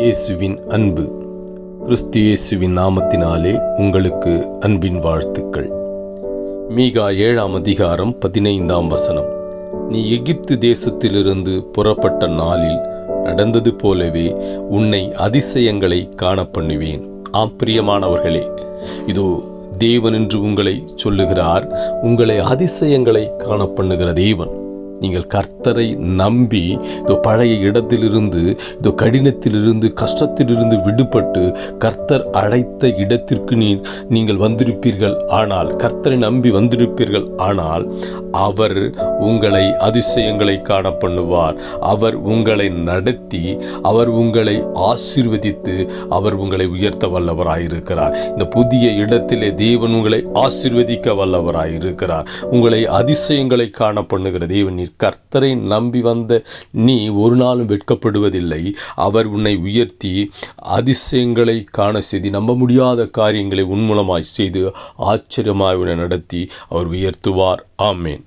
இயேசுவின் அன்பு. கிறிஸ்து இயேசுவின் நாமத்தினாலே உங்களுக்கு அன்பின் வாழ்த்துக்கள். மீகா 7ஆம் அதிகாரம் 15ஆம் வசனம். நீ எகிப்து தேசத்திலிருந்து புறப்பட்ட நாளில் நடந்தது போலவே உன்னை அதிசயங்களை காணப்பண்ணுவேன். பிரியமானவர்களே, இதோ தேவன் என்று உங்களை சொல்லுகிறார். உங்களை அதிசயங்களை காணப்பண்ணுகிற தேவன். நீங்கள் கர்த்தரை நம்பி இதோ பழைய இடத்திலிருந்து, இதோ கடினத்திலிருந்து, கஷ்டத்திலிருந்து விடுபட்டு கர்த்தர் அழைத்த இடத்திற்கு நீங்கள் வந்திருப்பீர்கள். ஆனால் கர்த்தரை நம்பி வந்திருப்பீர்கள். ஆனால் அவர் உங்களை அதிசயங்களை காணப்பண்ணுவார். அவர் உங்களை நடத்தி, அவர் உங்களை ஆசீர்வதித்து, அவர் உங்களை உயர்த்த வல்லவராயிருக்கிறார். இந்த புதிய இடத்திலே தேவன் உங்களை ஆசீர்வதிக்க வல்லவராயிருக்கிறார். உங்களை அதிசயங்களை காணப்பண்ணுகிற தேவன். கர்த்தரை நம்பி வந்த நீ ஒரு நாளும் வெட்கப்படுவதில்லை. அவர் உன்னை உயர்த்தி அதிசயங்களை காண செய்து, நம்ப முடியாத காரியங்களை உன் மூலமாய் செய்து ஆச்சரியமாய் உன்னை நடத்தி அவர் உயர்த்துவார். ஆமேன்.